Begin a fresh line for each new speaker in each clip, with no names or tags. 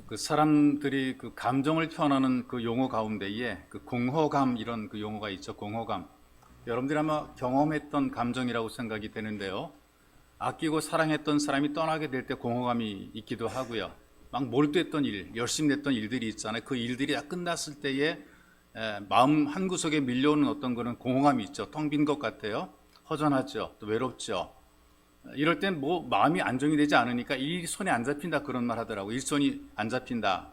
그 사람들이 그 감정을 표현하는 그 용어 가운데에 그 공허감 이런 그 용어가 있죠. 공허감. 여러분들이 아마 경험했던 감정이라고 생각이 되는데요. 아끼고 사랑했던 사람이 떠나게 될 때 공허감이 있기도 하고요. 막 몰두했던 일, 열심히 했던 일들이 있잖아요. 그 일들이 다 끝났을 때에 마음 한구석에 밀려오는 어떤 그런 공허감이 있죠. 텅 빈 것 같아요. 허전하죠. 또 외롭죠. 이럴 땐 뭐 마음이 안정이 되지 않으니까 일손이 안 잡힌다 그런 말 하더라고요. 일손이 안 잡힌다.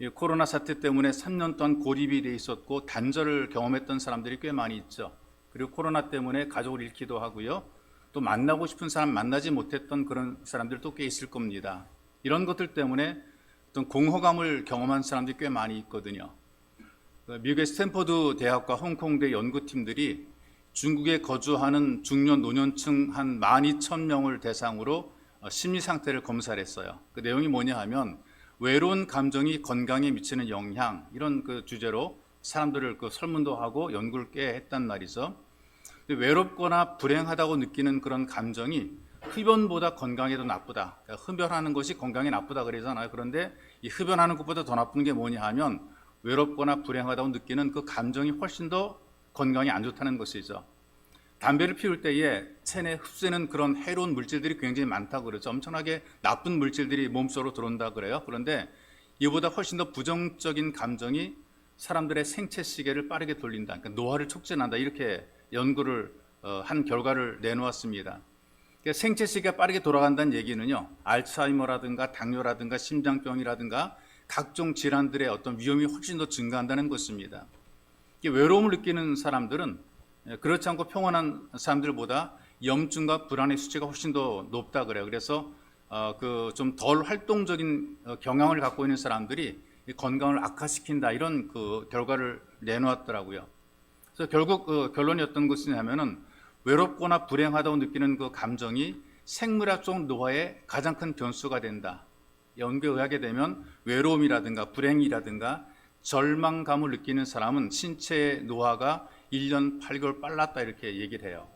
이 코로나 사태 때문에 3년 동안 고립이 돼 있었고 단절을 경험했던 사람들이 꽤 많이 있죠. 그리고 코로나 때문에 가족을 잃기도 하고요. 또 만나고 싶은 사람 만나지 못했던 그런 사람들도 꽤 있을 겁니다. 이런 것들 때문에 어떤 공허감을 경험한 사람들이 꽤 많이 있거든요. 미국의 스탠퍼드 대학과 홍콩대 연구팀들이 중국에 거주하는 중년 노년층 한 12,000명을 대상으로 심리 상태를 검사를 했어요. 그 내용이 뭐냐 하면 외로운 감정이 건강에 미치는 영향 이런 그 주제로 사람들을 그 설문도 하고 연구를 꽤 했단 말이죠. 외롭거나 불행하다고 느끼는 그런 감정이 흡연보다 건강에 더 나쁘다. 그러니까 흡연하는 것이 건강에 나쁘다 그러잖아요. 그런데 이 흡연하는 것보다 더 나쁜 게 뭐냐 하면 외롭거나 불행하다고 느끼는 그 감정이 훨씬 더 건강에 안 좋다는 것이죠. 담배를 피울 때에 체내에 흡수되는 그런 해로운 물질들이 굉장히 많다고 그러죠. 엄청나게 나쁜 물질들이 몸속으로 들어온다 그래요. 그런데 이보다 훨씬 더 부정적인 감정이 사람들의 생체 시계를 빠르게 돌린다. 그러니까 노화를 촉진한다. 이렇게 연구를 한 결과를 내놓았습니다. 그러니까 생체 시계가 빠르게 돌아간다는 얘기는요. 알츠하이머라든가 당뇨라든가 심장병이라든가 각종 질환들의 어떤 위험이 훨씬 더 증가한다는 것입니다. 외로움을 느끼는 사람들은 그렇지 않고 평온한 사람들보다 염증과 불안의 수치가 훨씬 더 높다 그래요. 그래서 그 좀 덜 활동적인 경향을 갖고 있는 사람들이 건강을 악화시킨다 이런 그 결과를 내놓았더라고요. 그래서 결국 그 결론이 어떤 것이냐면은 외롭거나 불행하다고 느끼는 그 감정이 생물학적 노화의 가장 큰 변수가 된다. 연구에 의하게 되면 외로움이라든가 불행이라든가 절망감을 느끼는 사람은 신체의 노화가 1년 8개월 빨랐다 이렇게 얘기를 해요.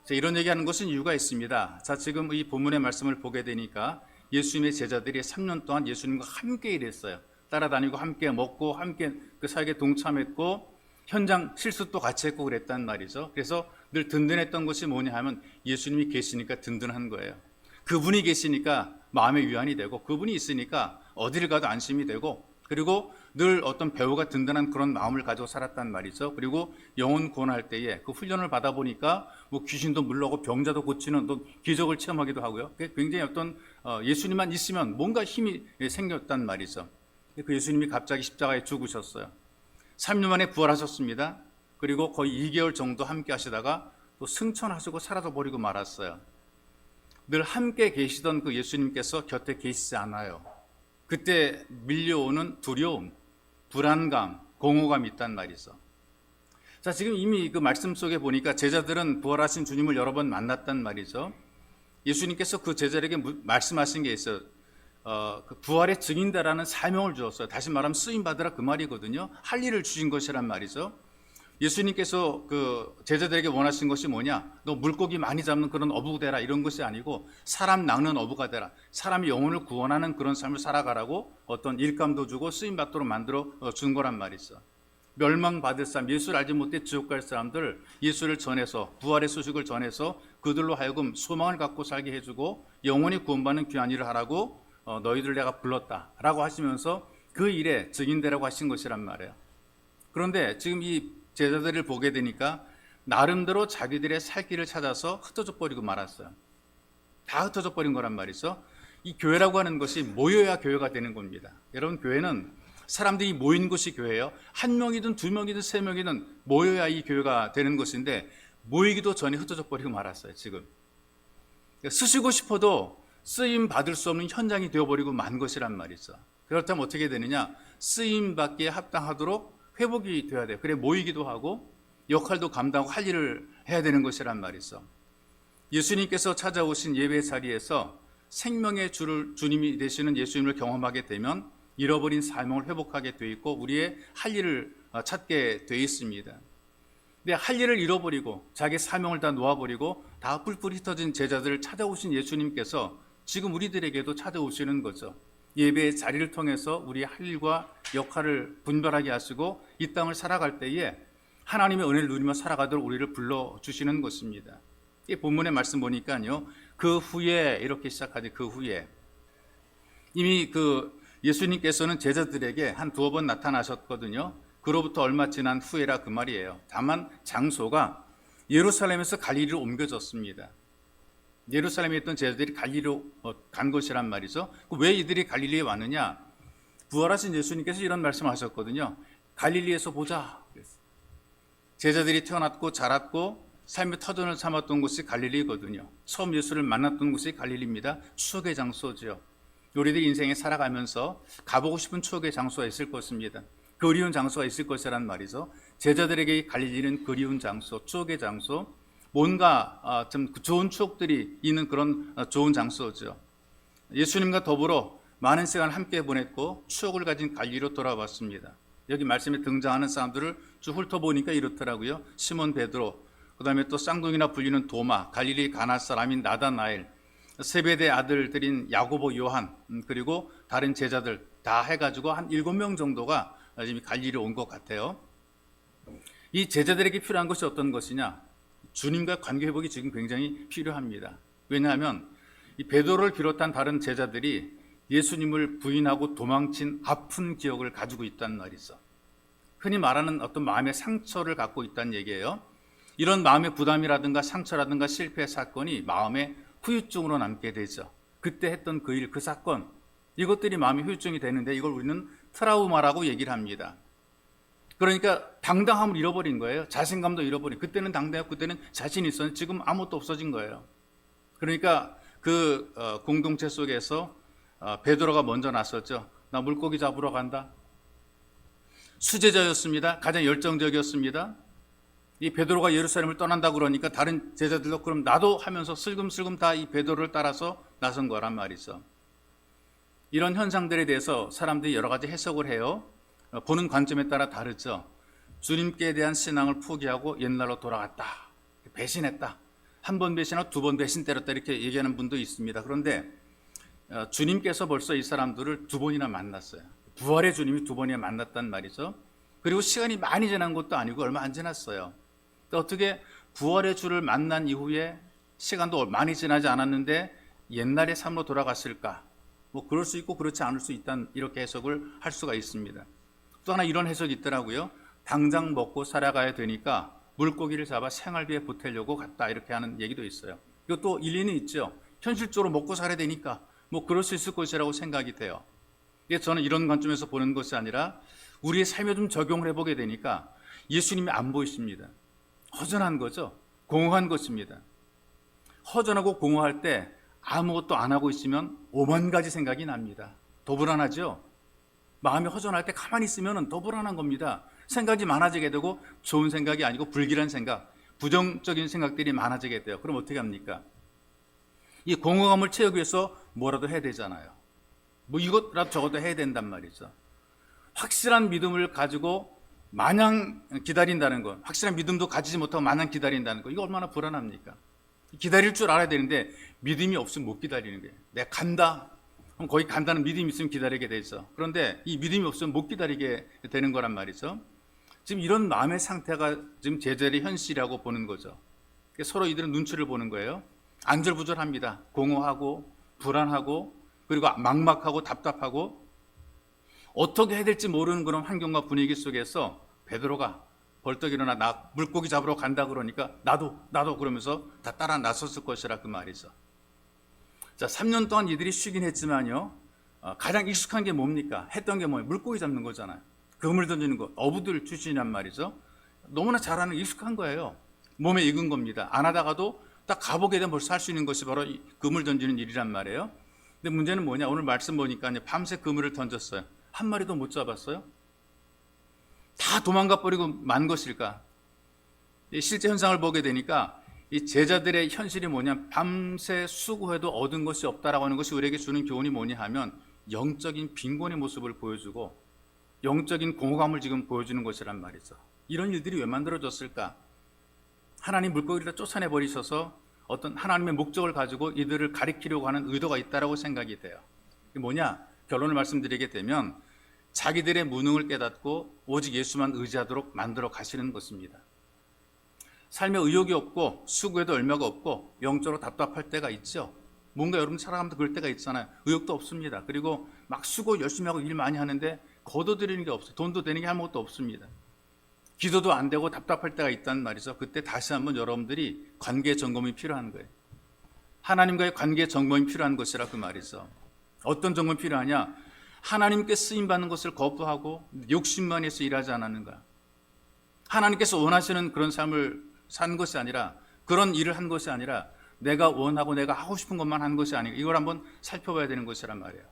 이런 얘기하는 것은 이유가 있습니다. 자, 지금 이 본문의 말씀을 보게 되니까 예수님의 제자들이 3년 동안 예수님과 함께 일했어요. 따라다니고 함께 먹고 함께 그 사역에 동참했고 현장 실습도 같이 했고 그랬단 말이죠. 그래서 늘 든든했던 것이 뭐냐 하면 예수님이 계시니까 든든한 거예요. 그분이 계시니까 마음의 위안이 되고 그분이 있으니까 어디를 가도 안심이 되고 그리고 늘 어떤 배우가 든든한 그런 마음을 가지고 살았단 말이죠. 그리고 영혼 구원할 때에 그 훈련을 받아보니까 뭐 귀신도 물러가고 병자도 고치는 또 기적을 체험하기도 하고요. 굉장히 어떤 예수님만 있으면 뭔가 힘이 생겼단 말이죠. 그 예수님이 갑자기 십자가에 죽으셨어요. 3년 만에 부활하셨습니다. 그리고 거의 2개월 정도 함께 하시다가 또 승천하시고 사라져버리고 말았어요. 늘 함께 계시던 그 예수님께서 곁에 계시지 않아요. 그때 밀려오는 두려움, 불안감, 공허감이 있단 말이죠. 자, 지금 이미 그 말씀 속에 보니까 제자들은 부활하신 주님을 여러 번 만났단 말이죠. 예수님께서 그 제자들에게 말씀하신 게 있어요. 그 부활의 증인다라는 사명을 주었어요. 다시 말하면 쓰임받으라 그 말이거든요. 할 일을 주신 것이란 말이죠. 예수님께서 그 제자들에게 원하신 것이 뭐냐? 너 물고기 많이 잡는 그런 어부가 되라 이런 것이 아니고 사람 낚는 어부가 되라. 사람이 영혼을 구원하는 그런 삶을 살아가라고 어떤 일감도 주고 쓰임받도록 만들어 준 거란 말이죠. 멸망받을 사람, 예수를 알지 못해 지옥 갈 사람들 예수를 전해서 부활의 소식을 전해서 그들로 하여금 소망을 갖고 살게 해주고 영혼이 구원받는 귀한 일을 하라고 너희들 내가 불렀다라고 하시면서 그 일에 증인되라고 하신 것이란 말이에요. 그런데 지금 이 제자들을 보게 되니까 나름대로 자기들의 살 길을 찾아서 흩어져 버리고 말았어요. 다 흩어져 버린 거란 말이죠. 이 교회라고 하는 것이 모여야 교회가 되는 겁니다. 여러분, 교회는 사람들이 모인 것이 교회예요. 한 명이든 두 명이든 세 명이든 모여야 이 교회가 되는 것인데 모이기도 전에 흩어져 버리고 말았어요. 지금 쓰시고 싶어도 쓰임 받을 수 없는 현장이 되어버리고 만 것이란 말이죠. 그렇다면 어떻게 되느냐? 쓰임 받기에 합당하도록 회복이 돼야 돼요. 그래 모이기도 하고 역할도 감당하고 할 일을 해야 되는 것이란 말이죠. 예수님께서 찾아오신 예배 자리에서 생명의 주님이 되시는 예수님을 경험하게 되면 잃어버린 사명을 회복하게 돼 있고 우리의 할 일을 찾게 돼 있습니다. 근데 할 일을 잃어버리고 자기 사명을 다 놓아버리고 다 뿔뿔이 흩어진 제자들을 찾아오신 예수님께서 지금 우리들에게도 찾아오시는 거죠. 예배의 자리를 통해서 우리의 할 일과 역할을 분별하게 하시고 이 땅을 살아갈 때에 하나님의 은혜를 누리며 살아가도록 우리를 불러주시는 것입니다. 이 본문의 말씀 보니까요, 그 후에 이렇게 시작하죠. 그 후에 이미 예수님께서는 제자들에게 한 두어 번 나타나셨거든요. 그로부터 얼마 지난 후에라 그 말이에요. 다만 장소가 예루살렘에서 갈릴리로 옮겨졌습니다. 예루살렘에 있던 제자들이 갈릴리로 간 것이란 말이죠. 왜 이들이 갈릴리에 왔느냐? 부활하신 예수님께서 이런 말씀을 하셨거든요. 갈릴리에서 보자. 제자들이 태어났고 자랐고 삶의 터전을 삼았던 곳이 갈릴리거든요. 처음 예수를 만났던 곳이 갈릴리입니다. 추억의 장소죠. 우리들 인생에 살아가면서 가보고 싶은 추억의 장소가 있을 것입니다. 그리운 장소가 있을 것이란 말이죠. 제자들에게 갈릴리는 그리운 장소, 추억의 장소, 뭔가 좀 좋은 추억들이 있는 그런 좋은 장소죠. 예수님과 더불어 많은 시간을 함께 보냈고 추억을 가진 갈릴리로 돌아왔습니다. 여기 말씀에 등장하는 사람들을 쭉 훑어보니까 이렇더라고요. 시몬 베드로, 그 다음에 또 쌍둥이나 불리는 도마, 갈릴리 가나 사람인 나다나엘, 세베대 아들들인 야고보, 요한, 그리고 다른 제자들 다 해가지고 한 7명 정도가 지금 갈릴리로 온 것 같아요. 이 제자들에게 필요한 것이 어떤 것이냐? 주님과 관계 회복이 지금 굉장히 필요합니다. 왜냐하면 이 베드로를 비롯한 다른 제자들이 예수님을 부인하고 도망친 아픈 기억을 가지고 있단 말이죠. 흔히 말하는 어떤 마음의 상처를 갖고 있다는 얘기예요. 이런 마음의 부담이라든가 상처라든가 실패 사건이 마음의 후유증으로 남게 되죠. 그때 했던 그 일, 그 사건, 이것들이 마음의 후유증이 되는데 이걸 우리는 트라우마라고 얘기를 합니다. 그러니까 당당함을 잃어버린 거예요. 자신감도 잃어버린. 그때는 당당했고 그때는 자신이 있었는데 지금 아무것도 없어진 거예요. 그러니까 공동체 속에서 베드로가 먼저 나섰죠. 나 물고기 잡으러 간다. 수제자였습니다. 가장 열정적이었습니다. 이 베드로가 예루살렘을 떠난다 그러니까 다른 제자들도 그럼 나도 하면서 슬금슬금 다 이 베드로를 따라서 나선 거란 말이죠. 이런 현상들에 대해서 사람들이 여러 가지 해석을 해요. 보는 관점에 따라 다르죠. 주님께 대한 신앙을 포기하고 옛날로 돌아갔다. 배신했다. 한 번 배신하고 두 번 배신 때렸다. 이렇게 얘기하는 분도 있습니다. 그런데 주님께서 벌써 이 사람들을 두 번이나 만났어요. 부활의 주님이 두 번이나 만났단 말이죠. 그리고 시간이 많이 지난 것도 아니고 얼마 안 지났어요. 어떻게 부활의 주를 만난 이후에 시간도 많이 지나지 않았는데 옛날의 삶으로 돌아갔을까? 뭐 그럴 수 있고 그렇지 않을 수 있다는 이렇게 해석을 할 수가 있습니다. 또 하나 이런 해석이 있더라고요. 당장 먹고 살아가야 되니까 물고기를 잡아 생활비에 보태려고 갔다 이렇게 하는 얘기도 있어요. 이것도 일리는 있죠. 현실적으로 먹고 살아야 되니까 뭐 그럴 수 있을 것이라고 생각이 돼요. 저는 이런 관점에서 보는 것이 아니라 우리의 삶에 좀 적용을 해보게 되니까 예수님이 안 보이십니다. 허전한 거죠. 공허한 것입니다. 허전하고 공허할 때 아무것도 안 하고 있으면 오만 가지 생각이 납니다. 더 불안하죠. 마음이 허전할 때 가만히 있으면 더 불안한 겁니다. 생각이 많아지게 되고 좋은 생각이 아니고 불길한 생각, 부정적인 생각들이 많아지게 돼요. 그럼 어떻게 합니까? 이 공허감을 채우기 위해서 뭐라도 해야 되잖아요. 뭐 이것라도 저것도 해야 된단 말이죠. 확실한 믿음을 가지고 마냥 기다린다는 것, 확실한 믿음도 가지지 못하고 마냥 기다린다는 것, 이거 얼마나 불안합니까? 기다릴 줄 알아야 되는데 믿음이 없으면 못 기다리는 거예요. 내가 간다. 그럼 거기 간다는 믿음이 있으면 기다리게 되죠. 그런데 이 믿음이 없으면 못 기다리게 되는 거란 말이죠. 지금 이런 마음의 상태가 지금 제자들의 현실이라고 보는 거죠. 서로 이들은 눈치를 보는 거예요. 안절부절합니다. 공허하고 불안하고 그리고 막막하고 답답하고 어떻게 해야 될지 모르는 그런 환경과 분위기 속에서 베드로가 벌떡 일어나 나 물고기 잡으러 간다 그러니까 나도 그러면서 다 따라 나섰을 것이라 그 말이죠. 자, 3년 동안 이들이 쉬긴 했지만요. 가장 익숙한 게 뭡니까? 했던 게 뭐예요? 물고기 잡는 거잖아요. 그물 던지는 거, 어부들 출신이란 말이죠. 너무나 잘하는 익숙한 거예요. 몸에 익은 겁니다. 안 하다가도 딱 가보게 되면 벌써 할 수 있는 것이 바로 이 그물 던지는 일이란 말이에요. 근데 문제는 뭐냐? 오늘 말씀 보니까 밤새 그물을 던졌어요. 한 마리도 못 잡았어요. 다 도망가 버리고 만 것일까? 실제 현상을 보게 되니까 이 제자들의 현실이 뭐냐? 밤새 수고해도 얻은 것이 없다라고 하는 것이 우리에게 주는 교훈이 뭐냐 하면 영적인 빈곤의 모습을 보여주고 영적인 공허감을 지금 보여주는 것이란 말이죠. 이런 일들이 왜 만들어졌을까? 하나님 물고기를 쫓아내 버리셔서 어떤 하나님의 목적을 가지고 이들을 가리키려고 하는 의도가 있다라고 생각이 돼요. 이게 뭐냐? 결론을 말씀드리게 되면 자기들의 무능을 깨닫고 오직 예수만 의지하도록 만들어 가시는 것입니다. 삶에 의욕이 없고 수고에도 얼마가 없고 영적으로 답답할 때가 있죠. 뭔가 여러분 살아가면서 그럴 때가 있잖아요. 의욕도 없습니다. 그리고 막 수고 열심히 하고 일 많이 하는데 거둬들이는 게 없어요. 돈도 되는 게 아무것도 없습니다. 기도도 안 되고 답답할 때가 있단 말이죠. 그때 다시 한번 여러분들이 관계 점검이 필요한 거예요. 하나님과의 관계 점검이 필요한 것이라 그 말이죠. 어떤 점검이 필요하냐? 하나님께 쓰임받는 것을 거부하고 욕심만 해서 일하지 않았는가? 하나님께서 원하시는 그런 삶을 산 것이 아니라, 그런 일을 한 것이 아니라 내가 원하고 내가 하고 싶은 것만 한 것이 아닌가? 이걸 한번 살펴봐야 되는 것이란 말이에요.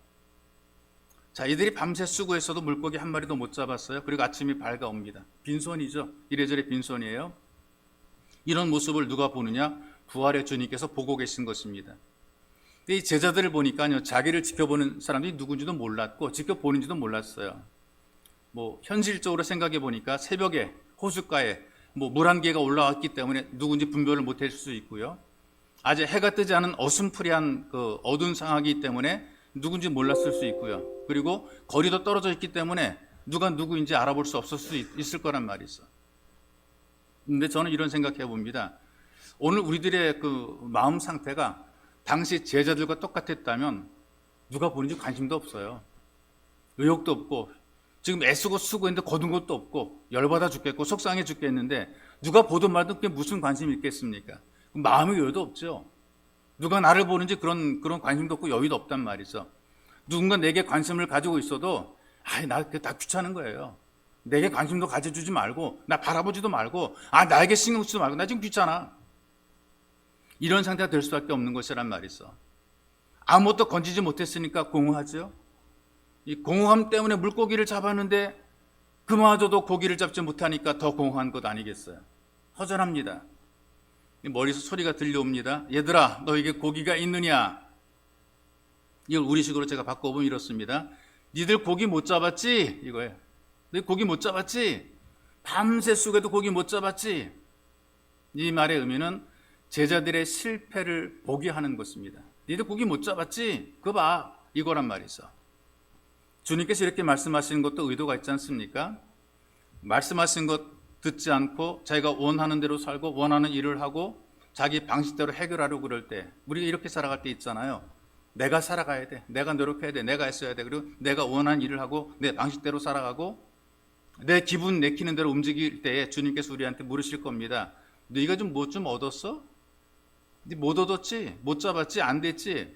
자, 이들이 밤새 수고했어도 물고기 한 마리도 못 잡았어요. 그리고 아침이 밝아옵니다. 빈손이죠. 이래저래 빈손이에요. 이런 모습을 누가 보느냐? 부활의 주님께서 보고 계신 것입니다. 이 제자들을 보니까요, 자기를 지켜보는 사람들이 누군지도 몰랐고 지켜보는지도 몰랐어요. 현실적으로 생각해 보니까 새벽에 호숫가에 물 한 개가 올라왔기 때문에 누군지 분별을 못할 수 있고요. 아직 해가 뜨지 않은 어슴푸레한 그 어두운 상황이기 때문에 누군지 몰랐을 수 있고요. 그리고 거리도 떨어져 있기 때문에 누가 누구인지 알아볼 수 없을 수 있을 거란 말이죠. 근데 저는 이런 생각해 봅니다. 오늘 우리들의 그 마음 상태가 당시 제자들과 똑같았다면 누가 보는지 관심도 없어요. 의욕도 없고 지금 애쓰고 수고했는데 거둔 것도 없고 열받아 죽겠고 속상해 죽겠는데 누가 보든 말든 그게 무슨 관심이 있겠습니까? 마음의 여유도 없죠. 누가 나를 보는지 그런 관심도 없고 여유도 없단 말이죠. 누군가 내게 관심을 가지고 있어도 나 귀찮은 거예요. 내게 관심도 가져주지 말고 나 바라보지도 말고 나에게 신경 쓰지 말고 나 지금 귀찮아. 이런 상태가 될 수밖에 없는 것이란 말이죠. 아무것도 건지지 못했으니까 공허하죠. 이 공허함 때문에 물고기를 잡았는데 그마저도 고기를 잡지 못하니까 더 공허한 것 아니겠어요. 허전합니다. 머리에서 소리가 들려옵니다. 얘들아, 너에게 고기가 있느냐? 이걸 우리식으로 제가 바꿔보면 이렇습니다. 니들 고기 못 잡았지? 이거예요. 너희 고기 못 잡았지? 밤새 쑥에도 고기 못 잡았지? 이 말의 의미는 제자들의 실패를 보게 하는 것입니다. 니들 고기 못 잡았지? 그거 봐. 이거란 말이죠. 주님께서 이렇게 말씀하시는 것도 의도가 있지 않습니까? 말씀하신 것 듣지 않고 자기가 원하는 대로 살고 원하는 일을 하고 자기 방식대로 해결하려고 그럴 때 우리가 이렇게 살아갈 때 있잖아요. 내가 살아가야 돼. 내가 노력해야 돼. 내가 애써야 돼. 그리고 내가 원하는 일을 하고 내 방식대로 살아가고 내 기분 내키는 대로 움직일 때에 주님께서 우리한테 물으실 겁니다. 너희가 좀 뭐 좀 얻었어? 네 못 얻었지? 못 잡았지? 안 됐지?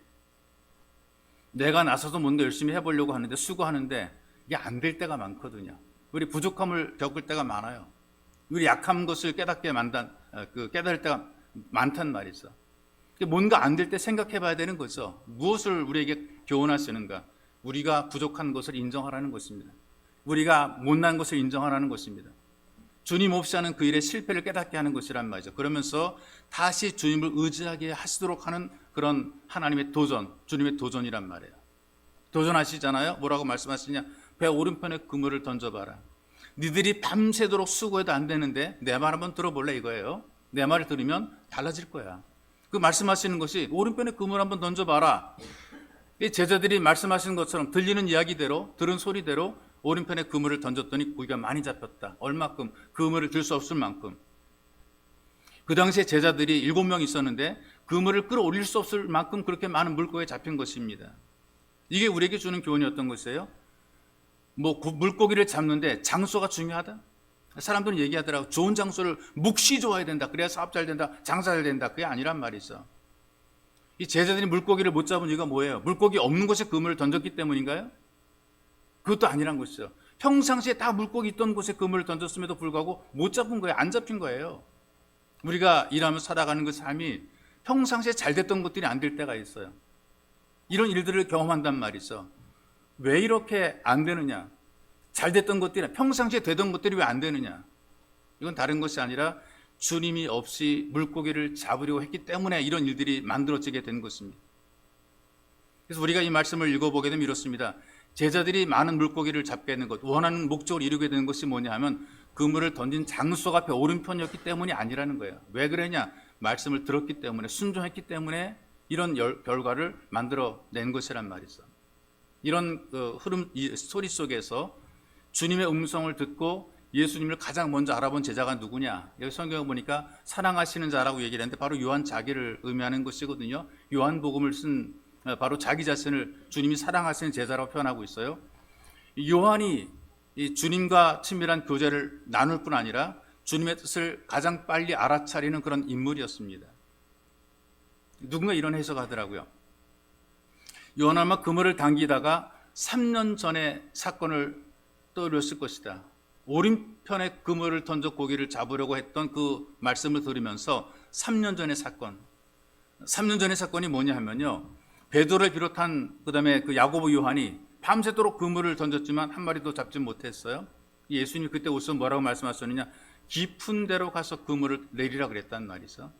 내가 나서서 뭔가 열심히 해보려고 하는데 수고하는데 이게 안 될 때가 많거든요. 우리 부족함을 겪을 때가 많아요. 우리 약한 것을 깨달을 때가 많단 말이죠. 뭔가 안 될 때 생각해 봐야 되는 거죠. 무엇을 우리에게 교훈하시는가? 우리가 부족한 것을 인정하라는 것입니다. 우리가 못난 것을 인정하라는 것입니다. 주님 없이 하는 그 일의 실패를 깨닫게 하는 것이란 말이죠. 그러면서 다시 주님을 의지하게 하시도록 하는 그런 하나님의 도전, 주님의 도전이란 말이에요. 도전하시잖아요. 뭐라고 말씀하시냐? 배 오른편에 그물을 던져봐라. 니들이 밤새도록 수고해도 안 되는데 내 말 한번 들어볼래 이거예요. 내 말을 들으면 달라질 거야. 그 말씀하시는 것이 오른편에 그물 한번 던져봐라. 제자들이 말씀하시는 것처럼 들리는 이야기대로 들은 소리대로 오른편에 그물을 던졌더니 고기가 많이 잡혔다. 얼마큼? 그물을 들 수 없을 만큼. 그 당시에 제자들이 7명 있었는데 그물을 끌어올릴 수 없을 만큼 그렇게 많은 물고기가 잡힌 것입니다. 이게 우리에게 주는 교훈이었던 것이에요. 물고기를 잡는데 장소가 중요하다. 사람들은 얘기하더라고. 좋은 장소를 묵시 좋아야 된다. 그래야 사업 잘 된다. 장사 잘 된다. 그게 아니란 말이죠. 이 제자들이 물고기를 못 잡은 이유가 뭐예요? 물고기 없는 곳에 그물을 던졌기 때문인가요? 그것도 아니란 것이죠. 평상시에 다 물고기 있던 곳에 그물을 던졌음에도 불구하고 못 잡은 거예요. 안 잡힌 거예요. 우리가 일하면서 살아가는 그 삶이 평상시에 잘 됐던 것들이 안 될 때가 있어요. 이런 일들을 경험한단 말이죠. 왜 이렇게 안 되느냐? 잘 됐던 것들이, 평상시에 되던 것들이 왜 안 되느냐? 이건 다른 것이 아니라 주님이 없이 물고기를 잡으려고 했기 때문에 이런 일들이 만들어지게 된 것입니다. 그래서 우리가 이 말씀을 읽어보게 되면 이렇습니다. 제자들이 많은 물고기를 잡게 되는 것, 원하는 목적을 이루게 되는 것이 뭐냐 하면 그물을 던진 장소가 배 오른편이었기 때문이 아니라는 거예요. 왜 그러냐? 말씀을 들었기 때문에, 순종했기 때문에 이런 결과를 만들어낸 것이란 말이죠. 이런 이 스토리 속에서 주님의 음성을 듣고 예수님을 가장 먼저 알아본 제자가 누구냐? 여기 성경을 보니까 사랑하시는 자라고 얘기를 했는데 바로 요한 자기를 의미하는 것이거든요. 요한복음을 쓴 바로 자기 자신을 주님이 사랑하시는 제자라고 표현하고 있어요. 요한이 이 주님과 친밀한 교제를 나눌 뿐 아니라 주님의 뜻을 가장 빨리 알아차리는 그런 인물이었습니다. 누군가 이런 해석하더라고요. 요한은 아마 그물을 당기다가 3년 전에 사건을 떠올렸을 것이다. 오른편에 그물을 던져 고기를 잡으려고 했던 그 말씀을 들으면서 3년 전의 사건, 3년 전의 사건이 뭐냐 하면요, 베드로를 비롯한 그다음에 그 야고보, 요한이 밤새도록 그물을 던졌지만 한 마리도 잡지 못했어요. 예수님이 그때 우선 뭐라고 말씀하셨느냐, 깊은 데로 가서 그물을 내리라 그랬단 말이죠.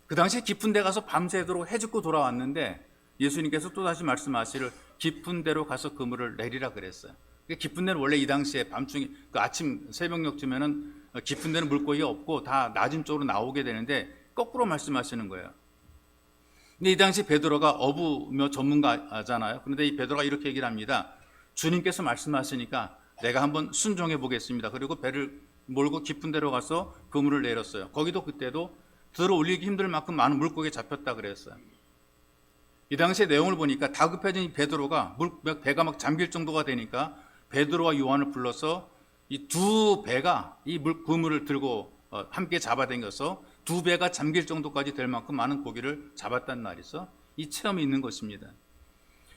그 당시에 깊은 데 가서 밤새도록 해집고 돌아왔는데 예수님께서 또다시 말씀하시를 깊은 데로 가서 그물을 내리라 그랬어요. 깊은 데는 원래 이 당시에 밤중에 그 아침 새벽녘쯤에는 깊은 데는 물고기가 없고 다 낮은 쪽으로 나오게 되는데 거꾸로 말씀하시는 거예요. 근데 이 당시 베드로가 어부며 전문가잖아요. 그런데 이 베드로가 이렇게 얘기를 합니다. 주님께서 말씀하시니까 내가 한번 순종해 보겠습니다. 그리고 배를 몰고 깊은 데로 가서 그물을 내렸어요. 거기도 그때도 들어 올리기 힘들 만큼 많은 물고기 잡혔다 그랬어요. 이 당시의 내용을 보니까 다급해진 베드로가 배가 막 잠길 정도가 되니까 베드로와 요한을 불러서 이 두 배가 이 그물을 들고 함께 잡아당겨서 두 배가 잠길 정도까지 될 만큼 많은 고기를 잡았단 말이죠. 이 체험이 있는 것입니다.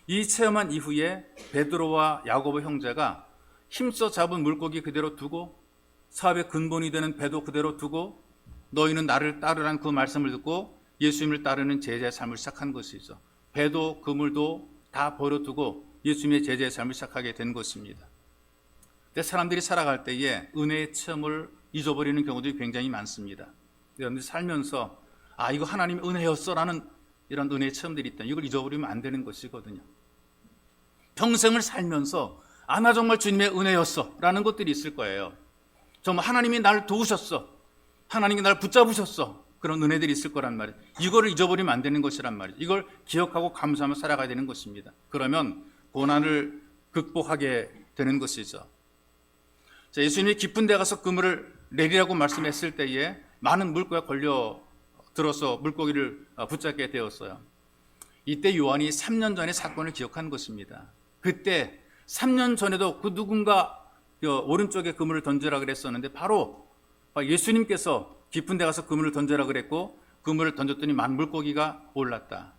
이 체험한 이후에 베드로와 야고보 형제가 힘써 잡은 물고기 그대로 두고 사업의 근본이 되는 배도 그대로 두고 너희는 나를 따르라는 그 말씀을 듣고 예수님을 따르는 제자의 삶을 시작한 것이죠. 배도 그물도 다 버려두고 예수님의 제자의 삶을 시작하게 된 것입니다. 근데 사람들이 살아갈 때에 은혜의 체험을 잊어버리는 경우들이 굉장히 많습니다. 여러분들이 살면서 이거 하나님의 은혜였어라는 이런 은혜의 체험들이 있다. 이걸 잊어버리면 안 되는 것이거든요. 평생을 살면서 나 정말 주님의 은혜였어라는 것들이 있을 거예요. 정말 하나님이 나를 도우셨어. 하나님이 나를 붙잡으셨어. 그런 은혜들이 있을 거란 말이에요. 이거를 잊어버리면 안 되는 것이란 말이에요. 이걸 기억하고 감사하며 살아가야 되는 것입니다. 그러면 고난을 극복하게 되는 것이죠. 자, 예수님이 깊은 데 가서 그물을 내리라고 말씀했을 때에 많은 물고기가 걸려 들어서 물고기를 붙잡게 되었어요. 이때 요한이 3년 전의 사건을 기억한 것입니다. 그때 3년 전에도 그 누군가 오른쪽에 그물을 던지라 그랬었는데 바로 예수님께서 깊은 데 가서 그물을 던져라 그랬고 그물을 던졌더니 많은 물고기가 올랐다.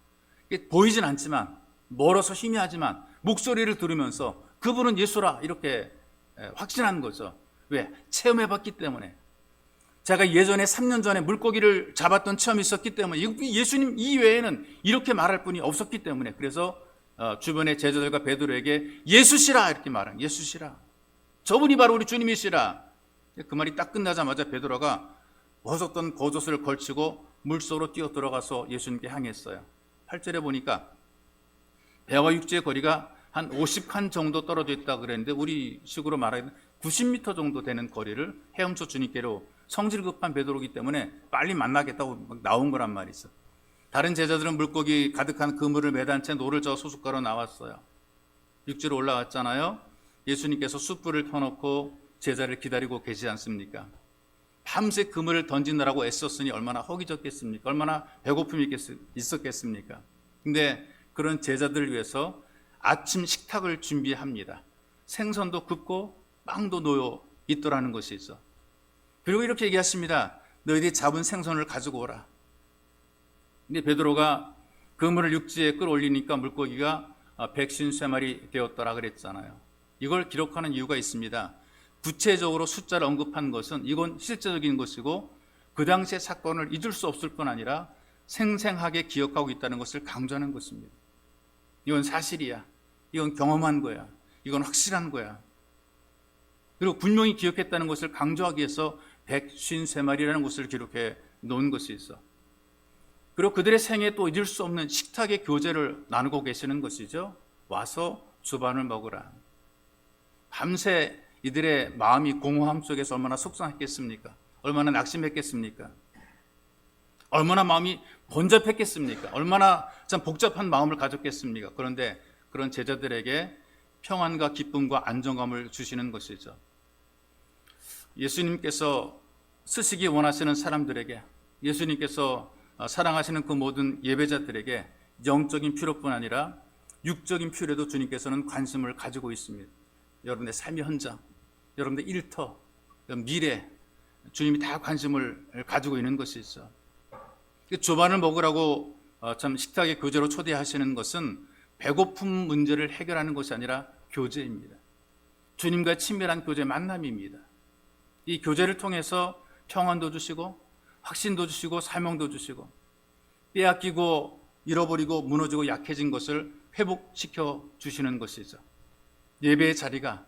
보이진 않지만 멀어서 희미하지만 목소리를 들으면서 그분은 예수라 이렇게 확신한 거죠. 왜? 체험해봤기 때문에. 제가 예전에 3년 전에 물고기를 잡았던 체험이 있었기 때문에 예수님 이외에는 이렇게 말할 분이 없었기 때문에 그래서 주변의 제자들과 베드로에게 예수시라 이렇게 말한 예수시라. 저분이 바로 우리 주님이시라. 그 말이 딱 끝나자마자 베드로가 벗었던 겉옷을 걸치고 물속으로 뛰어 들어가서 예수님께 향했어요. 8절에 보니까 배와 육지의 거리가 한 50칸 정도 떨어져 있다 그랬는데 우리 식으로 말하면 90m 정도 되는 거리를 헤엄쳐 주님께로 성질 급한 베드로이기 때문에 빨리 만나겠다고 막 나온 거란 말이죠. 다른 제자들은 물고기 가득한 그물을 매단 채 노를 저어 소숫가로 나왔어요. 육지로 올라왔잖아요. 예수님께서 숯불을 펴놓고 제자를 기다리고 계시지 않습니까? 밤새 그물을 던지느라고 애썼으니 얼마나 허기졌겠습니까? 얼마나 배고픔이 있었겠습니까? 근데 그런 제자들을 위해서 아침 식탁을 준비합니다. 생선도 굽고 빵도 놓여 있더라는 것이 있어. 그리고 이렇게 얘기하십니다. 너희들이 잡은 생선을 가지고 오라. 근데 베드로가 그물을 육지에 끌어올리니까 물고기가 153마리 되었더라 그랬잖아요. 이걸 기록하는 이유가 있습니다. 구체적으로 숫자를 언급한 것은 이건 실제적인 것이고 그 당시의 사건을 잊을 수 없을 뿐 아니라 생생하게 기억하고 있다는 것을 강조하는 것입니다. 이건 사실이야. 이건 경험한 거야. 이건 확실한 거야. 그리고 분명히 기억했다는 것을 강조하기 위해서 153마리라는 것을 기록해 놓은 것이 있어. 그리고 그들의 생에 또 잊을 수 없는 식탁의 교제를 나누고 계시는 것이죠. 와서 주반을 먹으라. 밤새 이들의 마음이 공허함 속에서 얼마나 속상했겠습니까? 얼마나 낙심했겠습니까? 얼마나 마음이 번잡했겠습니까? 얼마나 참 복잡한 마음을 가졌겠습니까? 그런데 그런 제자들에게 평안과 기쁨과 안정감을 주시는 것이죠. 예수님께서 쓰시기 원하시는 사람들에게, 예수님께서 사랑하시는 그 모든 예배자들에게 영적인 필요뿐 아니라 육적인 필요에도 주님께서는 관심을 가지고 있습니다. 여러분의 삶의 현장, 여러분의 일터, 미래, 주님이 다 관심을 가지고 있는 것이죠. 조반을 먹으라고 참 식탁에 교제로 초대하시는 것은 배고픔 문제를 해결하는 것이 아니라 교제입니다. 주님과 친밀한 교제, 만남입니다. 이 교제를 통해서 평안도 주시고 확신도 주시고 사명도 주시고 빼앗기고 잃어버리고 무너지고 약해진 것을 회복시켜 주시는 것이죠. 예배의 자리가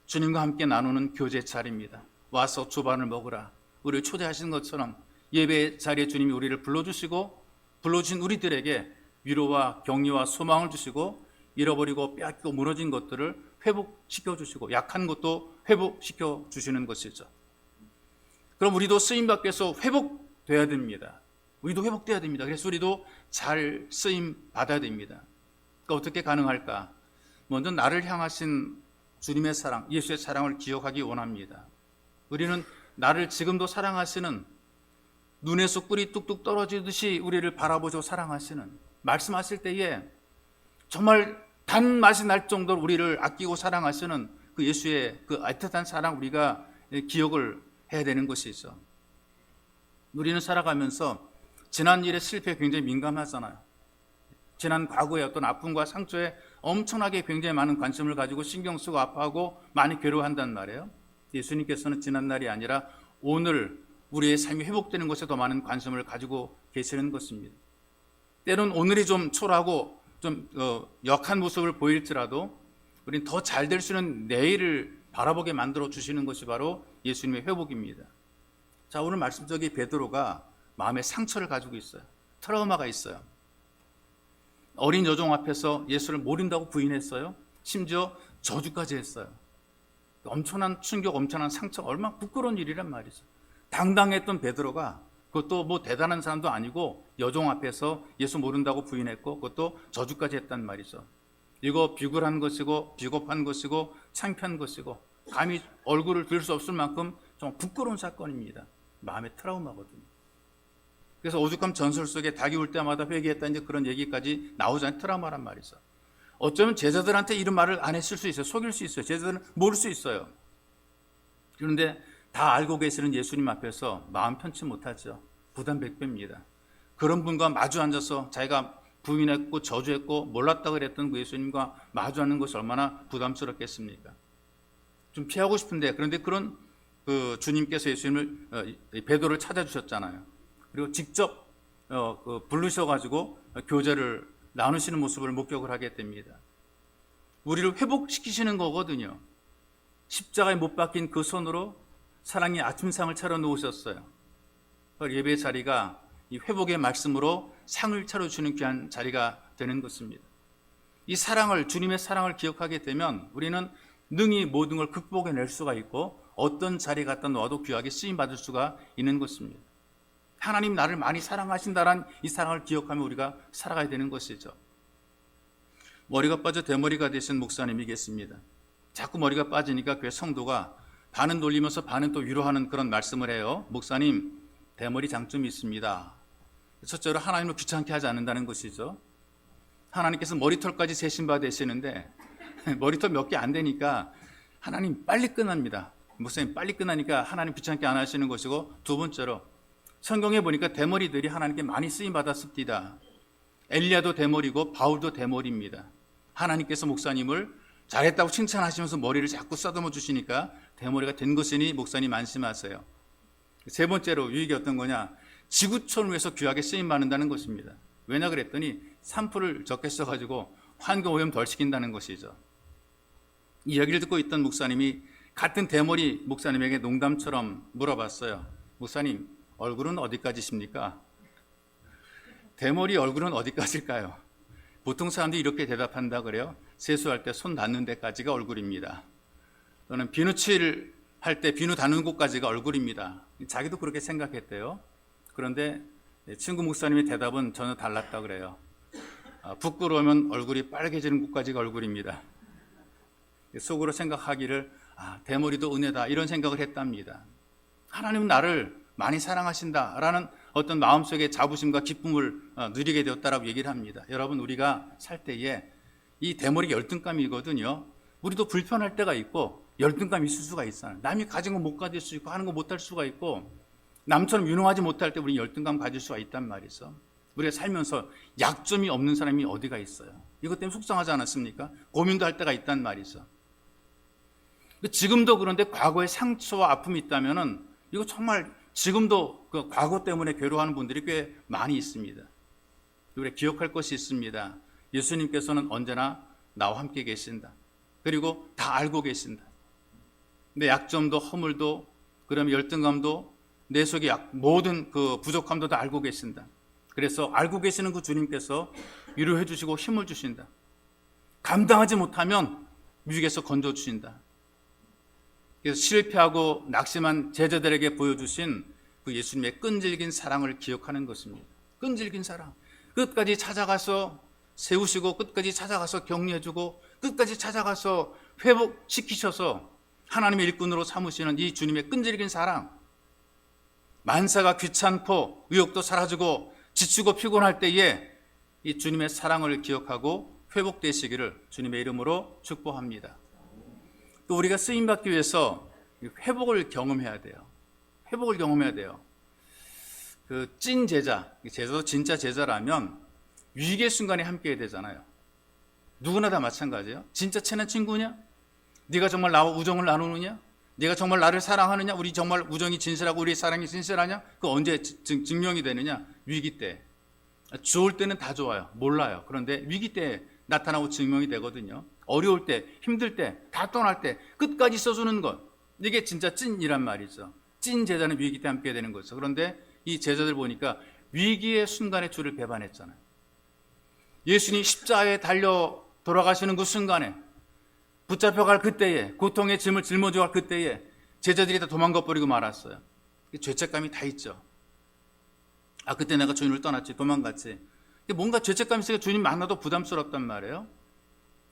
주님과 함께 나누는 교제 자리입니다. 와서 조반을 먹으라, 우리를 초대하시는 것처럼 예배의 자리에 주님이 우리를 불러주시고 불러주신 우리들에게 위로와 격려와 소망을 주시고 잃어버리고 빼앗기고 무너진 것들을 회복시켜 주시고 약한 것도 회복시켜 주시는 것이죠. 그럼 우리도 쓰임받게서 회복돼야 됩니다. 우리도 회복돼야 됩니다. 그래서 우리도 잘 쓰임 받아야 됩니다. 그러니까 어떻게 가능할까? 먼저 나를 향하신 주님의 사랑, 예수의 사랑을 기억하기 원합니다. 우리는 나를 지금도 사랑하시는, 눈에서 꿀이 뚝뚝 떨어지듯이 우리를 바라보시고 사랑하시는, 말씀하실 때에 정말 단맛이 날 정도로 우리를 아끼고 사랑하시는 그 예수의 그 애틋한 사랑, 우리가 기억을 해야 되는 것이죠. 우리는 살아가면서 지난 일의 실패에 굉장히 민감하잖아요. 지난 과거의 어떤 아픔과 상처에 엄청나게 굉장히 많은 관심을 가지고 신경 쓰고 아파하고 많이 괴로워한단 말이에요. 예수님께서는 지난 날이 아니라 오늘 우리의 삶이 회복되는 것에 더 많은 관심을 가지고 계시는 것입니다. 때론 오늘이 좀 초라하고 좀 역한 모습을 보일지라도 우리는 더 잘 될 수 있는 내일을 바라보게 만들어 주시는 것이 바로 예수님의 회복입니다. 자, 오늘 말씀 속에 베드로가 마음의 상처를 가지고 있어요. 트라우마가 있어요. 어린 여종 앞에서 예수를 모른다고 부인했어요. 심지어 저주까지 했어요. 엄청난 충격, 엄청난 상처, 얼마나 부끄러운 일이란 말이죠. 당당했던 베드로가, 그것도 뭐 대단한 사람도 아니고 여종 앞에서 예수 모른다고 부인했고 그것도 저주까지 했단 말이죠. 이거 비굴한 것이고 비겁한 것이고 창피한 것이고 감히 얼굴을 들 수 없을 만큼 좀 부끄러운 사건입니다. 마음의 트라우마거든요. 그래서 오죽하면 전설 속에 닭이 울 때마다 회개했다, 이제 그런 얘기까지 나오잖아요. 트라우마란 말이죠. 어쩌면 제자들한테 이런 말을 안 했을 수 있어요. 속일 수 있어요. 제자들은 모를 수 있어요. 그런데 다 알고 계시는 예수님 앞에서 마음 편치 못하죠. 부담 100배입니다. 그런 분과 마주 앉아서 자기가 부인했고 저주했고 몰랐다고 그랬던 그 예수님과 마주 앉는 것이 얼마나 부담스럽겠습니까? 좀 피하고 싶은데, 그런데 그런 그 주님께서 예수님을 베드로를 찾아주셨잖아요. 그리고 직접 부르셔가지고 교제를 나누시는 모습을 목격을 하게 됩니다. 우리를 회복시키시는 거거든요. 십자가에 못 박힌 그 손으로 사랑의 아침상을 차려 놓으셨어요. 예배의 자리가 이 회복의 말씀으로 상을 차려주는 귀한 자리가 되는 것입니다. 이 사랑을, 주님의 사랑을 기억하게 되면 우리는 능히 모든 걸 극복해낼 수가 있고 어떤 자리에 갖다 놓아도 귀하게 쓰임받을 수가 있는 것입니다. 하나님 나를 많이 사랑하신다는 이 사랑을 기억하며 우리가 살아가야 되는 것이죠. 머리가 빠져 대머리가 되신 목사님이 계십니다. 자꾸 머리가 빠지니까 교회 성도가 반은 놀리면서 반은 또 위로하는 그런 말씀을 해요. 목사님, 대머리 장점이 있습니다. 첫째로 하나님을 귀찮게 하지 않는다는 것이죠. 하나님께서 머리털까지 세신 바 되시는데 머리털 몇 개 안 되니까 하나님 빨리 끝납니다. 목사님 빨리 끝나니까 하나님 귀찮게 안 하시는 것이고, 두 번째로 성경에 보니까 대머리들이 하나님께 많이 쓰임 받았습니다. 엘리야도 대머리고 바울도 대머리입니다. 하나님께서 목사님을 잘했다고 칭찬하시면서 머리를 자꾸 쓰다듬어 주시니까 대머리가 된 것이니 목사님 안심하세요. 세 번째로 유익이 어떤 거냐, 지구촌을 위해서 귀하게 쓰임 받는다는 것입니다. 왜냐 그랬더니 산불을 적게 써가지고 환경오염 덜 시킨다는 것이죠. 이 이야기를 듣고 있던 목사님이 같은 대머리 목사님에게 농담처럼 물어봤어요. 목사님, 얼굴은 어디까지십니까? 대머리 얼굴은 어디까지일까요? 보통 사람들이 이렇게 대답한다 그래요. 세수할 때 손 닿는 데까지가 얼굴입니다. 또는 비누칠 할 때 비누 닿는 곳까지가 얼굴입니다. 자기도 그렇게 생각했대요. 그런데 친구 목사님의 대답은 전혀 달랐다 그래요. 부끄러우면 얼굴이 빨개지는 곳까지가 얼굴입니다. 속으로 생각하기를 대머리도 은혜다 이런 생각을 했답니다. 하나님은 나를 많이 사랑하신다라는 어떤 마음속의 자부심과 기쁨을 누리게 되었다라고 얘기를 합니다. 여러분, 우리가 살 때에 이 대머리가 열등감이거든요. 우리도 불편할 때가 있고 열등감이 있을 수가 있어요. 남이 가진 거 못 가질 수 있고 하는 거 못 할 수가 있고 남처럼 유능하지 못할 때 우리 열등감 가질 수가 있단 말이죠. 우리가 살면서 약점이 없는 사람이 어디가 있어요. 이것 때문에 속상하지 않았습니까? 고민도 할 때가 있단 말이죠. 지금도 그런데 과거에 상처와 아픔이 있다면은 이거 정말 지금도 그 과거 때문에 괴로워하는 분들이 꽤 많이 있습니다. 우리가 기억할 것이 있습니다. 예수님께서는 언제나 나와 함께 계신다. 그리고 다 알고 계신다. 내 약점도 허물도 그다음에 열등감도 내 속의 모든 그 부족함도 다 알고 계신다. 그래서 알고 계시는 그 주님께서 위로해 주시고 힘을 주신다. 감당하지 못하면 위기에서 건져 주신다. 그래서 실패하고 낙심한 제자들에게 보여주신 그 예수님의 끈질긴 사랑을 기억하는 것입니다. 끈질긴 사랑. 끝까지 찾아가서 세우시고 끝까지 찾아가서 격려해주고 끝까지 찾아가서 회복시키셔서 하나님의 일꾼으로 삼으시는 이 주님의 끈질긴 사랑. 만사가 귀찮고 의욕도 사라지고 지치고 피곤할 때에 이 주님의 사랑을 기억하고 회복되시기를 주님의 이름으로 축복합니다. 또 우리가 쓰임받기 위해서 회복을 경험해야 돼요. 회복을 경험해야 돼요. 그 찐 제자, 제자도 진짜 제자라면 위기의 순간에 함께 해야 되잖아요. 누구나 다 마찬가지예요. 진짜 친한 친구냐? 네가 정말 나와 우정을 나누느냐? 네가 정말 나를 사랑하느냐? 우리 정말 우정이 진실하고 우리 사랑이 진실하냐? 그 언제 증명이 되느냐? 위기 때. 좋을 때는 다 좋아요. 몰라요. 그런데 위기 때 나타나고 증명이 되거든요. 어려울 때, 힘들 때, 다 떠날 때 끝까지 써주는 것. 이게 진짜 찐이란 말이죠. 찐 제자는 위기 때 함께 되는 거죠. 그런데 이 제자들 보니까 위기의 순간에 주를 배반했잖아요. 예수님이 십자가에 달려 돌아가시는 그 순간에 붙잡혀갈 그때에 고통의 짐을 짊어지고 갈 그때에 제자들이 다 도망가 버리고 말았어요. 죄책감이 다 있죠. 그때 내가 주님을 떠났지, 도망갔지. 뭔가 죄책감이 있으니까 주님 만나도 부담스럽단 말이에요.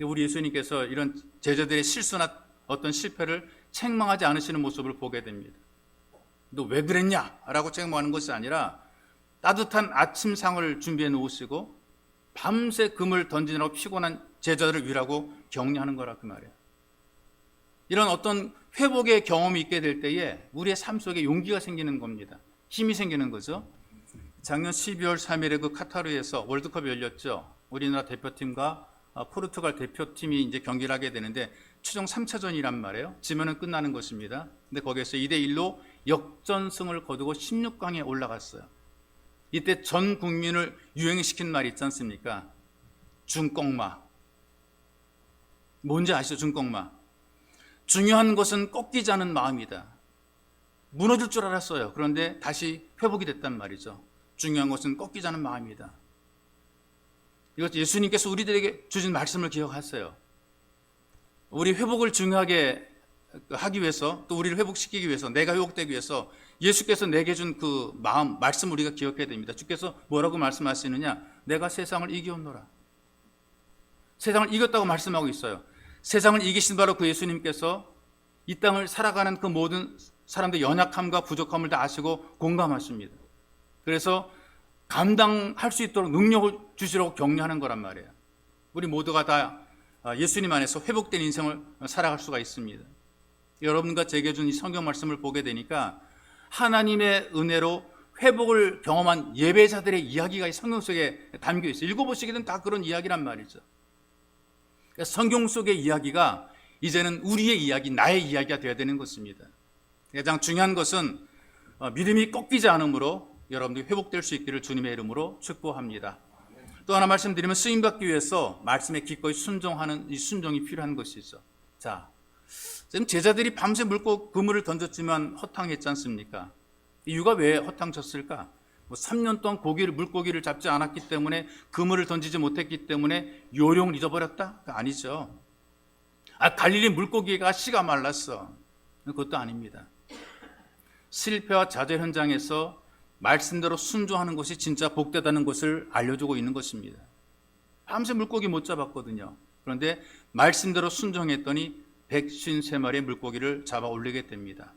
우리 예수님께서 이런 제자들의 실수나 어떤 실패를 책망하지 않으시는 모습을 보게 됩니다. 너 왜 그랬냐? 라고 책망하는 것이 아니라 따뜻한 아침상을 준비해 놓으시고 밤새 금을 던지느라고 피곤한 제자들을 위로하고 격려하는 거라 그 말이에요. 이런 어떤 회복의 경험이 있게 될 때에 우리의 삶 속에 용기가 생기는 겁니다. 힘이 생기는 거죠. 작년 12월 3일에 그 카타르에서 월드컵이 열렸죠. 우리나라 대표팀과 포르투갈 대표팀이 이제 경기를 하게 되는데 최종 3차전이란 말이에요. 지면은 끝나는 것입니다. 근데 거기에서 2대1로 역전승을 거두고 16강에 올라갔어요. 이때 전 국민을 유행시킨 말이 있지 않습니까? 중꺾마. 뭔지 아시죠? 중꺾마. 중요한 것은 꺾이지 않은 마음이다. 무너질 줄 알았어요. 그런데 다시 회복이 됐단 말이죠. 중요한 것은 꺾이지 않은 마음이다. 이것 예수님께서 우리들에게 주신 말씀을 기억하세요. 우리 회복을 중요하게 하기 위해서 또 우리를 회복시키기 위해서 내가 회복되기 위해서 예수께서 내게 준 그 마음, 말씀 우리가 기억해야 됩니다. 주께서 뭐라고 말씀하시느냐? 내가 세상을 이기었노라. 세상을 이겼다고 말씀하고 있어요. 세상을 이기신 바로 그 예수님께서 이 땅을 살아가는 그 모든 사람들의 연약함과 부족함을 다 아시고 공감하십니다. 그래서 감당할 수 있도록 능력을 주시라고 격려하는 거란 말이에요. 우리 모두가 다 예수님 안에서 회복된 인생을 살아갈 수가 있습니다. 여러분과 제게 준 이 성경 말씀을 보게 되니까 하나님의 은혜로 회복을 경험한 예배자들의 이야기가 이 성경 속에 담겨 있어요. 읽어보시기는 다 그런 이야기란 말이죠. 그러니까 성경 속의 이야기가 이제는 우리의 이야기, 나의 이야기가 되어야 되는 것입니다. 가장 중요한 것은 믿음이 꺾이지 않으므로 여러분들이 회복될 수 있기를 주님의 이름으로 축복합니다. 또 하나 말씀드리면 쓰임받기 위해서 말씀에 기꺼이 순종하는 이 순종이 필요한 것이죠. 자, 지금 제자들이 밤새 그물을 던졌지만 허탕했지 않습니까? 이유가 왜 허탕쳤을까? 3년 동안 물고기를 잡지 않았기 때문에 그물을 던지지 못했기 때문에 요령을 잊어버렸다? 아니죠. 갈릴리 물고기가 씨가 말랐어. 그것도 아닙니다. 실패와 좌절 현장에서 말씀대로 순종하는 것이 진짜 복되다는 것을 알려주고 있는 것입니다. 밤새 물고기 못 잡았거든요. 그런데 말씀대로 순종했더니 153마리의 물고기를 잡아 올리게 됩니다.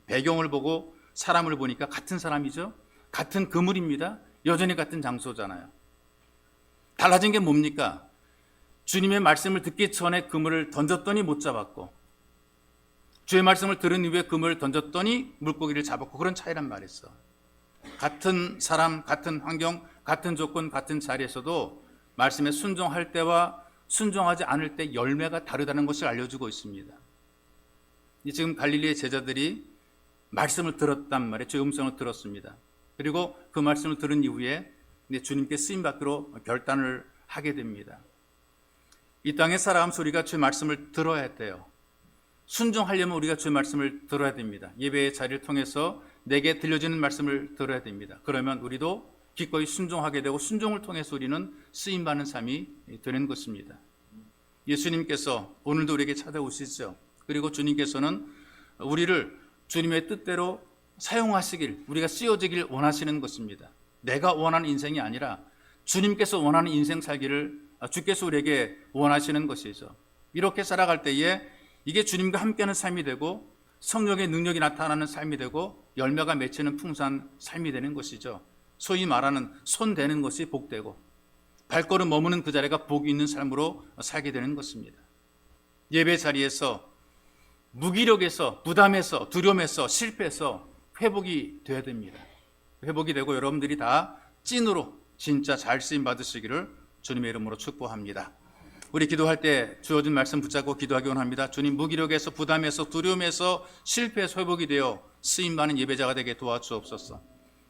배경을 보고 사람을 보니까 같은 사람이죠. 같은 그물입니다. 여전히 같은 장소잖아요. 달라진 게 뭡니까? 주님의 말씀을 듣기 전에 그물을 던졌더니 못 잡았고, 주의 말씀을 들은 이후에 그물을 던졌더니 물고기를 잡았고, 그런 차이란 말이었어. 같은 사람, 같은 환경, 같은 조건, 같은 자리에서도 말씀에 순종할 때와 순종하지 않을 때 열매가 다르다는 것을 알려주고 있습니다. 지금 갈릴리의 제자들이 말씀을 들었단 말이에요. 주의 음성을 들었습니다. 그리고 그 말씀을 들은 이후에 주님께 쓰임받기로 결단을 하게 됩니다. 이 땅에 살아가면서 우리가 주의 말씀을 들어야 돼요. 순종하려면 우리가 주의 말씀을 들어야 됩니다. 예배의 자리를 통해서 내게 들려지는 말씀을 들어야 됩니다. 그러면 우리도 기꺼이 순종하게 되고, 순종을 통해서 우리는 쓰임받는 삶이 되는 것입니다. 예수님께서 오늘도 우리에게 찾아오시죠. 그리고 주님께서는 우리를 주님의 뜻대로 사용하시길, 우리가 쓰여지길 원하시는 것입니다. 내가 원하는 인생이 아니라 주님께서 원하는 인생 살기를 주께서 우리에게 원하시는 것이죠. 이렇게 살아갈 때에 이게 주님과 함께하는 삶이 되고, 성령의 능력이 나타나는 삶이 되고, 열매가 맺히는 풍성한 삶이 되는 것이죠. 소위 말하는 손 대는 것이 복되고, 발걸음 머무는 그 자리가 복이 있는 삶으로 살게 되는 것입니다. 예배 자리에서 무기력에서, 부담에서, 두려움에서, 실패해서 회복이 되어야 됩니다. 회복이 되고 여러분들이 다 찐으로 진짜 잘 쓰임 받으시기를 주님의 이름으로 축복합니다. 우리 기도할 때 주어진 말씀 붙잡고 기도하기 원합니다. 주님, 무기력에서, 부담에서, 두려움에서, 실패에서 회복이 되어 쓰임 받는 예배자가 되게 도와주옵소서.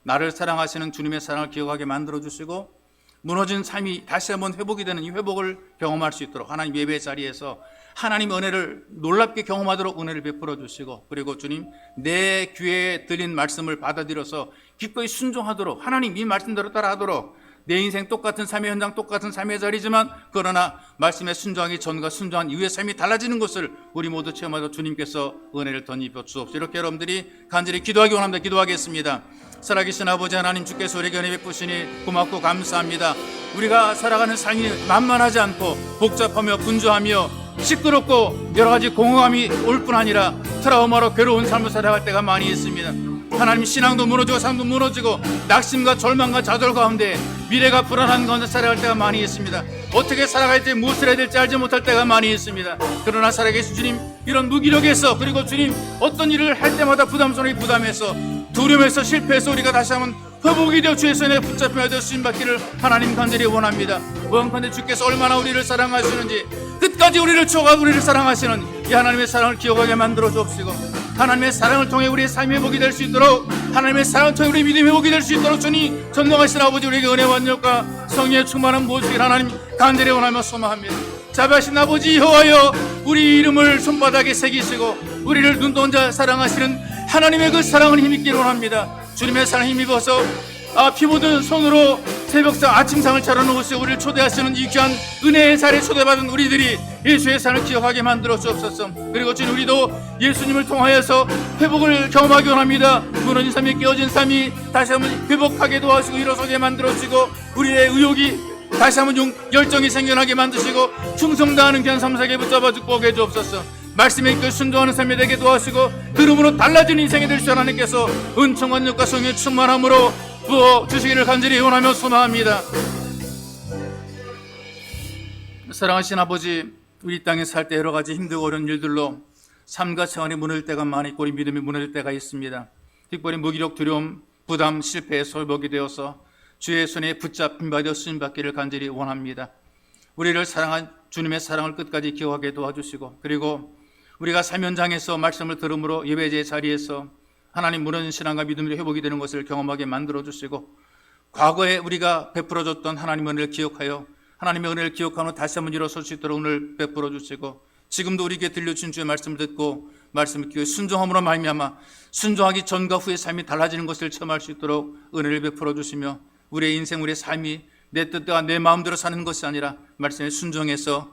나를 사랑하시는 주님의 사랑을 기억하게 만들어주시고, 무너진 삶이 다시 한번 회복이 되는 이 회복을 경험할 수 있도록 하나님 예배 자리에서 하나님의 은혜를 놀랍게 경험하도록 은혜를 베풀어 주시고, 그리고 주님, 내 귀에 들린 말씀을 받아들여서 기꺼이 순종하도록, 하나님 이 말씀대로 따라하도록, 내 인생 똑같은 삶의 현장, 똑같은 삶의 자리지만 그러나 말씀에 순종하기 전과 순종한 이후의 삶이 달라지는 것을 우리 모두 체험하도록 주님께서 은혜를 덧입혀 주옵소서. 이렇게 여러분들이 간절히 기도하기 원합니다. 기도하겠습니다. 살아계신 아버지 하나님, 주께서 우리에게 은혜 베푸시니 고맙고 감사합니다. 우리가 살아가는 삶이 만만하지 않고 복잡하며 분주하며 시끄럽고 여러 가지 공허함이 올 뿐 아니라 트라우마로 괴로운 삶을 살아갈 때가 많이 있습니다. 하나님, 신앙도 무너지고 삶도 무너지고 낙심과 절망과 좌절 가운데 미래가 불안한 가운데 살아갈 때가 많이 있습니다. 어떻게 살아갈지, 무엇을 해야 될지 알지 못할 때가 많이 있습니다. 그러나 살아계신 주님, 이런 무기력에서, 그리고 주님 어떤 일을 할 때마다 부담스러운 부담에서, 두려움에서, 실패해서 우리가 다시 한번 회복이 되어 주의 손에 붙잡혀야 되어 쓰임받기를 하나님 간절히 원합니다. 원컨대 주께서 얼마나 우리를 사랑하시는지, 끝까지 우리를 추억하고 우리를 사랑하시는 이 하나님의 사랑을 기억하게 만들어 주옵시고, 하나님의 사랑을 통해 우리의 삶이 회복이 될 수 있도록, 하나님의 사랑을 통해 우리의 믿음이 회복이 될 수 있도록 주님 전능하신 아버지, 우리에게 은혜와 능력과 성령의 충만한 모습을 하나님 간절히 원하며 소망합니다. 자비하신 아버지 여호와여, 우리 이름을 손바닥에 새기시고 우리를 눈동자 혼자 사랑하시는 하나님의 그 사랑을 힘입기를 원합니다. 주님의 사랑을 힘입어서 피 묻은 손으로 새벽상 아침상을 차려놓으시고 우리를 초대하시는 이 귀한 은혜의 자리에 초대받은 우리들이 예수의 사랑을 기억하게 만들어 주옵소서. 그리고 주님, 우리도 예수님을 통하여서 회복을 경험하기 원합니다. 무너진 삶이, 깨어진 삶이 다시 한번 회복하게 도와주시고 일어서게 만들어 주시고, 우리의 의욕이 다시 한번 열정이 생겨나게 만드시고 충성다하는 귀한 삶 살게 붙잡아 주고 해 주옵소서. 말씀에 이끌 순종하는 삶이 되게 도와주시고 들음으로 달라지는 인생이 될 수 하나님께서 은총과 능력과 성령의 충만함으로 부어 주시기를 간절히 원하며 소망합니다. 사랑하신 아버지, 우리 땅에 살 때 여러 가지 힘들고 어려운 일들로 삶과 생활이 무너질 때가 많이 있고 우리 믿음이 무너질 때가 있습니다. 특별히 무기력, 두려움, 부담, 실패에 솔복이 되어서 주의 손에 붙잡힌 바 되어 쓰임받기를 간절히 원합니다. 우리를 사랑한 주님의 사랑을 끝까지 기억하게 도와주시고, 그리고 우리가 삶 현장에서 말씀을 들음으로 예배제의 자리에서 하나님 무너진 신앙과 믿음이 회복이 되는 것을 경험하게 만들어주시고, 과거에 우리가 베풀어줬던 하나님의 은혜를 기억하여 하나님의 은혜를 기억하며 다시 한번 일어설 수 있도록 은혜를 베풀어주시고, 지금도 우리에게 들려주신 주의 말씀을 듣고 말씀을 기억해 순종함으로 말미암아 순종하기 전과 후의 삶이 달라지는 것을 체험할 수 있도록 은혜를 베풀어주시며, 우리의 인생, 우리의 삶이 내 뜻과 내 마음대로 사는 것이 아니라 말씀에 순종해서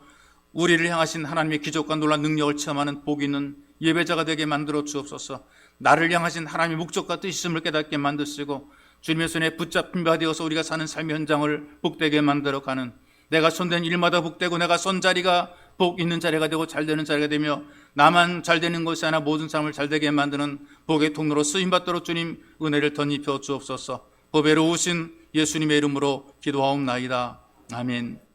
우리를 향하신 하나님의 기적과 놀라운 능력을 체험하는 복 있는 예배자가 되게 만들어 주옵소서. 나를 향하신 하나님의 목적과 뜻이 있음을 깨닫게 만드시고 주님의 손에 붙잡힌 바 되어서 우리가 사는 삶의 현장을 복되게 만들어가는, 내가 손댄 일마다 복되고 내가 선 자리가 복 있는 자리가 되고 잘되는 자리가 되며 나만 잘되는 것이 아니라 모든 사람을 잘되게 만드는 복의 통로로 쓰임받도록 주님 은혜를 덧입혀 주옵소서. 보배로우신 예수님의 이름으로 기도하옵나이다. 아멘.